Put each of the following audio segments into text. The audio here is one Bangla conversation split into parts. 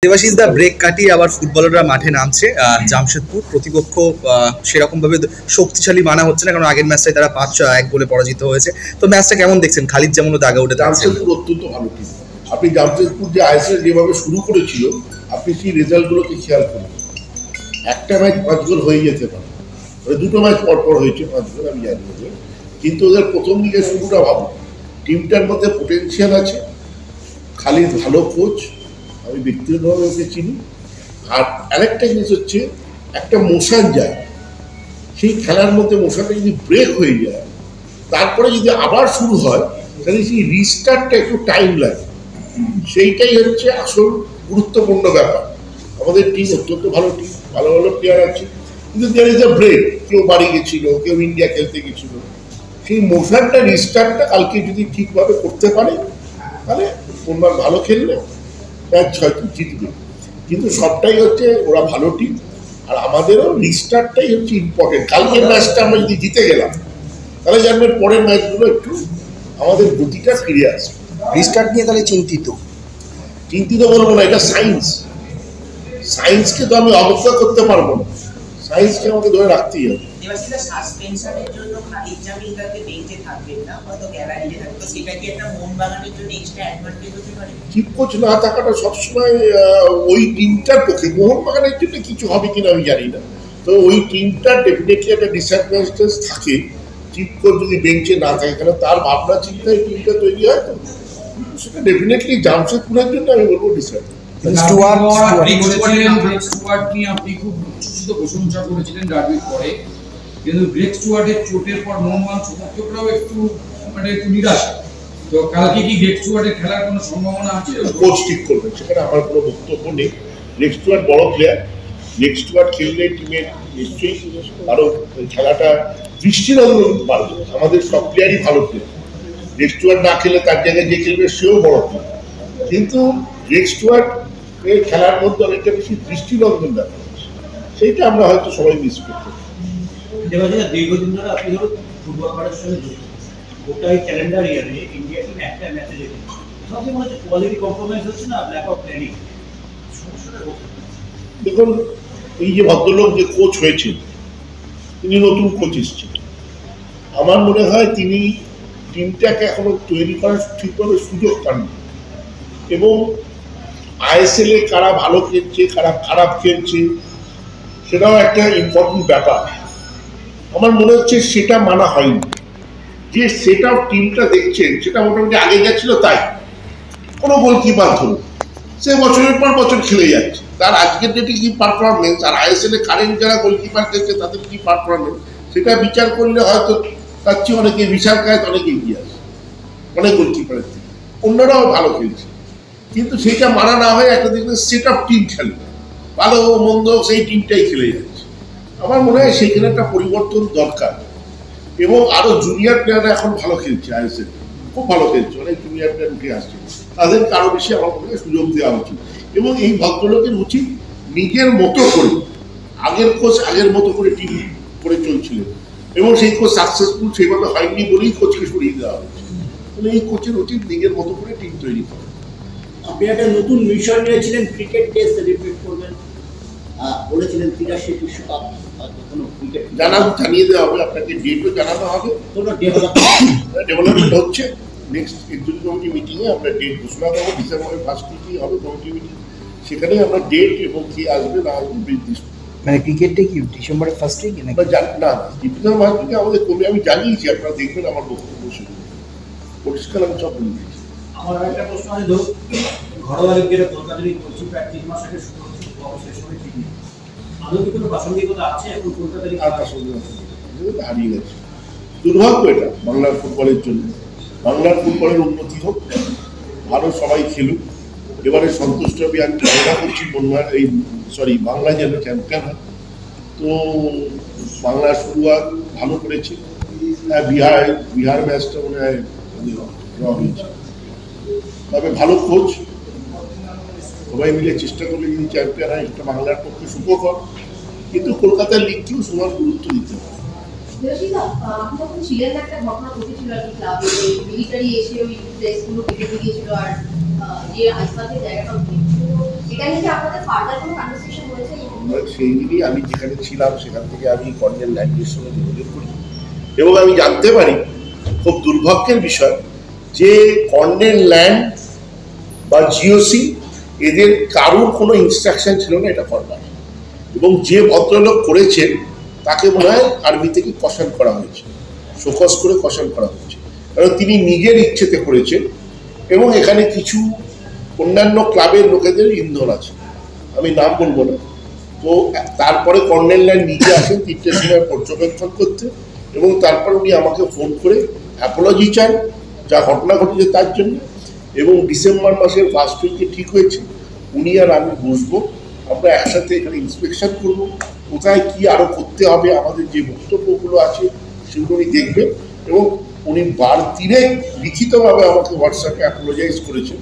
দেবাশিস দা, ব্রেক কাটিয়ে আবার ফুটবলাররা মাঠে নামছে। জামশেদপুর প্রতিপক্ষ সেরকম ভাবে শক্তিশালী মানা হচ্ছে না, কারণ আগের ম্যাচটাই তারা 5-1 গোলে পরাজিত হয়েছে। তো ম্যাচটা কেমন দেখছেন? খালিদ যেমন দাগা উঠে জামশেদপুর অত্যন্ত ভালো টিম। আপনি জামশেদপুর যে আইএসএল যেভাবে শুরু করেছিল, আপনি সেই রেজাল্টগুলোকে খেয়াল করুন। একটা ম্যাচ 5 গোল হয়ে যেতে পারে, দুটো ম্যাচ পরপর হয়েছে 5 গোল, আমি জানি না, কিন্তু ওদের প্রথম দিকে শুরুটা ভালো। টিমটার মধ্যে পোটেনশিয়াল আছে। খালিদ ভালো কোচ, আমি ব্যক্তিগতভাবে ওকে চিনি। আর আরেকটা জিনিস হচ্ছে, একটা মোশন যায়, সেই খেলার মধ্যে মোশনটা যদি ব্রেক হয়ে যায়, তারপরে যদি আবার শুরু হয়, তাহলে সেই রিস্টার্টটা একটু টাইম লাগে। সেইটাই হচ্ছে আসল গুরুত্বপূর্ণ ব্যাপার। আমাদের টিম অত্যন্ত ভালো টিম, ভালো ভালো প্লেয়ার আছে, কিন্তু দেয়ার ইজ এ ব্রেক। কেউ বাড়ি গেছিল, কেউ ইন্ডিয়া খেলতে গেছিল। সেই মোশনটা রিস্টার্টটা কালকে যদি ঠিকভাবে করতে পারে, তাহলে কোনবার ভালো খেললে ম্যাচ হয়তো জিতবে। কিন্তু সবটাই হচ্ছে ওরা ভালো টিম, আর আমাদেরও রিস্টার্টটাই হচ্ছে ইম্পর্টেন্ট। কালকের ম্যাচটা আমরা যদি জিতে গেলাম, তাহলে জানবেন পরের ম্যাচগুলো একটু আমাদের গতিটা ফিরে আসবে। রিস্টার্ট নিয়ে তাহলে চিন্তিত বলবো না, এটা সায়েন্স। সায়েন্সকে তো আমি অবজ্ঞা করতে পারবো না, সায়েন্সকে আমাকে ধরে রাখতেই হবে। চিফ কোচ না থাকাটা সবসময় ওই টিমটার পক্ষে, মোহনবাগানের জন্য কিছু হবে কিনা আমি জানি না, তো ওই টিমটার ডেফিনেটলি একটা ডিসঅ্যাডভান্টেজ থাকে চিফ কোচ যদি বেঞ্চে না থাকে, কারণ তার ভাবনা চিন্তায় টিমটা তৈরি হয়। তো সেটা ডেফিনেটলি জামশেদপুরের জন্য আমি বলবো ডিসঅ্যাডভান্টেজ। আপনি খুব উচ্ছ্বসিত প্রশংসা করেছিলেন ডার্বির পরে, কিন্তু ব্রেক স্টুয়ার্টের চোটের পর মোহনবাগান সমর্থকরাও একটু নিরাশ। তো কালকে কি ব্রেক স্টুয়ার্টের খেলার কোনো সম্ভাবনা আছে? কোচ ঠিক করবেন, সেখানে আমার কোনো বক্তব্য নেই। ব্রেক স্টুয়ার্ট বড় প্লেয়ার, ব্রেক স্টুয়ার্ট খেললে টিমের নিশ্চয়ই আরো খেলাটা দৃষ্টিনন্দন পারবে। আমাদের সব প্লেয়ারই ভালো প্লেয়ার, ব্রেক স্টুয়ার্ট না খেলে তার জায়গায় যে খেলবে সেও বড় প্লেয়ার, কিন্তু ব্রেক স্টুয়ার্ট এই খেলার মধ্যে অনেকটা বেশি দৃষ্টিনন্দন ব্যাপার, সেইটা আমরা হয়তো সবাই মিস করতে। দীর্ঘদিন ধরে আপনি ধরুন ফুটবল খেলার সঙ্গে যুক্ত, গোটাই ক্যালেন্ডার ইয়ারে ইন্ডিয়া টিম একটা ম্যাচে যেতে সবচেয়ে মনে হচ্ছে কোয়ালিটি কম্প্রোমাইজ হচ্ছে না, ল্যাক অফ প্ল্যানিং। দেখুন, এই যে ভদ্রলোক যে কোচ হয়েছেন, তিনি নতুন কোচ এসেছেন। আমার মনে হয় তিনি টিমটাকে এখনো তৈরি করার ঠিকভাবে সুযোগ পাননি, এবং আইএসএল এ কারা ভালো খেলছে কারা খারাপ খেলছে সেটাও একটা ইম্পর্টেন্ট ব্যাপার। আমার মনে হচ্ছে সেটা মানা হয়নি। যে সেট আপ টিমটা দেখছেন সেটা মোটামুটি আগে গেছিল, তাই কোনো গোলকিপার ধরুন সে বছরের পর বছর খেলে যাচ্ছে, তার আজকের ডেটে কি পারফরমেন্স আর আইএসএল এ কারেন্ট যারা গোলকিপার খেলছে তাদের কি পারফরমেন্স, সেটা বিচার করলে হয়তো তার চেয়ে অনেকে বিশাল কায়ত অনেক এগিয়ে আছে অনেক গোলকিপারের থেকে, অন্যরাও ভালো খেলছে। কিন্তু সেটা মানা না হয় একটা দেখবেন সেট আপ টিম খেলে, ভালো মন্দ সেই টিমটাই খেলে যাচ্ছে। আমার মনে হয় সেইখানে একটা পরিবর্তন দরকার, এবং আরো জুনিয়র প্লেয়াররা এখন ভালো খেলছে, আইএসএল খুব ভালো খেলছে, অনেক জুনিয়র প্লেয়ার উঠে আসছে, তাদেরকে আরো বেশি আমার মনে হয় সুযোগ দেওয়া উচিত। এবং এই ভদ্রলোকের উচিত নিজের মতো করে, আগের কোচ আগের মতো করে টিম করে চলছিলেন, এবং সেই কোচ সাকসেসফুল সেইভাবে হয়নি বলেই কোচকে সরিয়ে দেওয়া হয়েছে। তাহলে এই কোচের উচিত নিজের মতো করে টিম তৈরি করা। আপনি একটা নতুন মিশন নিয়েছিলেন, ক্রিকেট টেস্ট সেলিব্রেট করবেন বলেছিলেন, 83 বিশ্বকাপ জানিয়ে দেওয়া হবে, আপনাকে ডেটও জানানো হবে। কোনো ডেভেলপমেন্ট হচ্ছে, নেক্সট এক্সিকিউটিভ কমিটি মিটিংয়ে আমরা ডেট ঘোষণা করবো। ডিসেম্বরের ফার্স্ট উইকেই হবে কমিটি মিটিং, সেখানে আমরা ডেট এবং কি আসবে না আসবে নির্দিষ্ট। মানে ক্রিকেটটা কি ডিসেম্বরের ফার্স্ট উইকে নাকি? না, ডিসেম্বর মাস থেকে আমাদের কমে, আমি জানিয়েছি, আপনারা দেখবেন আমার বক্তব্য শুনে পরিষ্কার আমি সব বলে দিয়েছি। আমার একটা প্রশ্ন আছে, ধরুন ঘরোয়া লিগের কলকাতা লিগ বলছি প্রায় 3 মাস আগে শুরু হচ্ছে, শেষ হবে ঠিক নেই, আদৌ কি কোনো প্রাসঙ্গিকতা আছে এখন কলকাতা লিগ? আর প্রাসঙ্গিকতা হারিয়ে গেছে, দুর্ভাগ্য এটা বাংলার ফুটবলের জন্য। বাংলার ফুটবলের উন্নতি হোক, ভালো সবাই খেলুক। এবারে সন্তুষ্ট আমি ধারণা করছি বাংলা যেন চ্যাম্পিয়ন হয়। তো বাংলা শুরুয়াত ভালো করেছে, বিহার ম্যাচটা মনে হয় ড্র হয়েছে, তবে ভালো কোচ, সবাই মিলে চেষ্টা করলে যদি চ্যাম্পিয়ন হয় এটা বাংলার পক্ষে সুখকর, কিন্তু কলকাতার লিগকেও সমান গুরুত্ব দিতে হবে। সেই দিনই আমি যেখানে ছিলাম সেখান থেকে আমি কর্নেল ল্যান্ডের সঙ্গে যোগাযোগ করি এবং আমি জানতে পারি খুব দুর্ভাগ্যের বিষয় যে কর্নেল ল্যান্ড বা জিওসি এদের কারোর কোনো ইনস্ট্রাকশন ছিল না এটা করবার, এবং যে ভদ্রলোক করেছেন তাকে মনে হয় আর্মি থেকে কশন করা হয়েছে, শোকজ করে কশন করা হয়েছে, কারণ তিনি নিজের ইচ্ছেতে করেছেন এবং এখানে কিছু অন্যান্য ক্লাবের লোকেদের ইন্ধন আছে, আমি নাম বলবো না। তো তারপরে কর্নেল ল্যান্ড নিজে আসেন 3টের সময় পর্যবেক্ষণ করতে এবং তারপর উনি আমাকে ফোন করে অ্যাপোলজি চান যা ঘটনা ঘটেছে তার জন্য, এবং ডিসেম্বর মাসের ফার্স্ট উইকে ঠিক হয়েছে উনি আর আমি বসবো, আমরা একসাথে এখানে ইন্সপেকশন করবো, কোথায় কি আরো করতে হবে, আমাদের যে বক্তব্যগুলো আছে সেগুলো উনি দেখবেন, এবং উনি বার 3 লিখিতভাবে আমাকে হোয়াটসঅ্যাপে অ্যাপোলোজাইজ করেছেন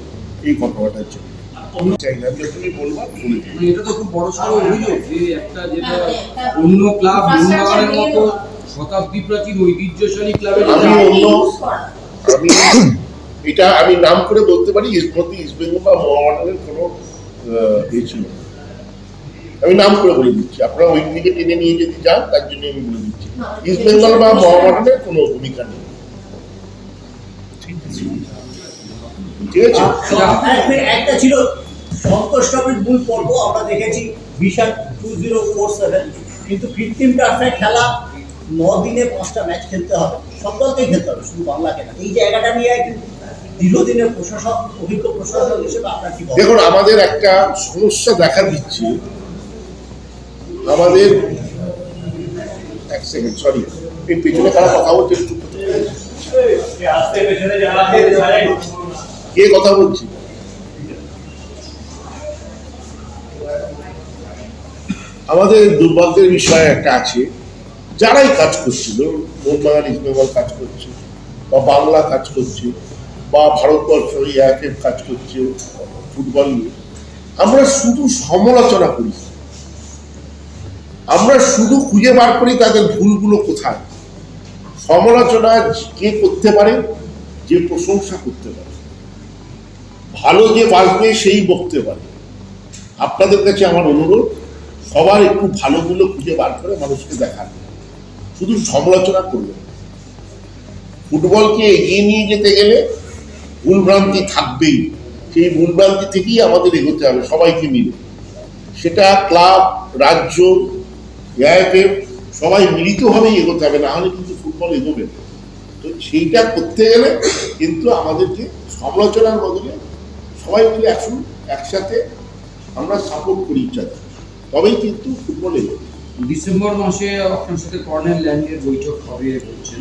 এই ঘটনাটার জন্য। চাই না যখনই বললাম বলে দিন। এটা তো খুব বড় সড়ো অভিযোগ যে একটা যেটা অন্য ক্লাব মোহনবাগানের মতো শতাব্দী প্রাচীন ঐতিহ্যশালী ক্লাবের এটা আমি নাম করে বলতে পারি এর মধ্যে ইস্ট বেঙ্গল বা মোহামেডানের কোনো ছিল, আমি নাম করে বলে দিচ্ছি, আপনারা ওই দিকে টেনে নিয়ে যদি যান তার জন্য আমি বলে দিচ্ছি ইস্ট বেঙ্গল বা মোহামেডানের কোনো ভূমিকা নেই। ঠিক আছে, একটা ছিল সন্তোষ ট্রফির মূল পর্ব আমরা দেখেছি ভিশন 2047, কিন্তু কৃত্রিম টার্ফে খেলা 9 দিনে 5টা ম্যাচ খেলতে হবে, সব দলকেই খেলতে হবে, শুধু বাংলাকে না। এই জায়গাটা নিয়ে দীর্ঘদিনের প্রশাসক, অভিজ্ঞ প্রশাসক হিসেবে আপনার কি বলেন? দেখুন, আমাদের একটা সমস্যা দেখা দিচ্ছে, আমাদের এক সেকেন্ড, সরি, এই পেছনে কারা কথা বলছে, কে কথা বলছি? আমাদের দুর্ভাগ্যের বিষয় একটা আছে, যারাই কাজ করছিল, মোহনবাগান ইস্ট বেঙ্গল কাজ করছে বা বাংলা কাজ করছে বা ভারতবর্ষ এআইএফ কাজ করছে ফুটবল নিয়ে, আমরা শুধু সমালোচনা করি, আমরা শুধু খুঁজে বার করি তাদের ভুলগুলো কোথায়। সমালোচনা কে করতে পারে? যে প্রশংসা করতে পারে, ভালো যে বাঁচবে সেই বকতে পারে। আপনাদের কাছে আমার অনুরোধ, সবার একটু ভালোগুলো খুঁজে বার করে মানুষকে দেখান, শুধু সমালোচনা করবেন। ফুটবলকে এগিয়ে নিয়ে যেতে গেলে ভুলভ্রান্তি থাকবেই, সেই ভুলভ্রান্তি থেকেই আমাদের এগোতে হবে সবাইকে মিলে, সেটা ক্লাব, রাজ্য, এআইএফ সবাই মিলিতভাবেই এগোতে হবে, না হলে কিন্তু ফুটবল এগোবে না। তো সেইটা করতে গেলে কিন্তু আমাদেরকে সমালোচনার বদলে সবাই মিলে একসাথে আমরা সাপোর্ট করি ইচ্ছাতে, তবেই কিন্তু ফুটবল এগোবে। ডিসেম্বর মাসে আপনার সাথে কর্নেল ল্যান্ডের বৈঠক হবে বলছেন,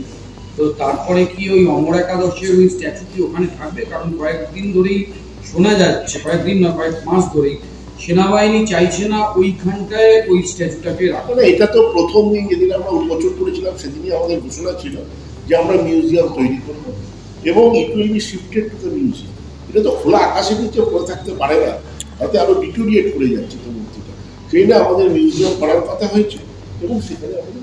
তো তারপরে কি ওই অমর একাদশের ওই স্ট্যাচু কি ওখানে থাকবে? কারণ কয়েকদিন ধরেই শোনা যাচ্ছে, কয়েকদিন না কয়েক মাস ধরেই সেনাবাহিনী চাইছে না ওইখানটায় ওই স্ট্যাচুটাকে রাখা। এটা তো প্রথম দিন যেদিন আমরা উন্মোচন করেছিলাম সেদিনই আমাদের ঘোষণা ছিল যে আমরা মিউজিয়াম তৈরি করবো এবং it will be shifted to the museum. এটা তো খোলা আকাশের নিচে পড়ে থাকতে পারে না, তাতে আরো ডিটোরিয়েট করে যাচ্ছে তো মূর্তিটা, সেই না আমাদের মিউজিয়াম করার কথা হয়েছে এবং সেখানে আমাদের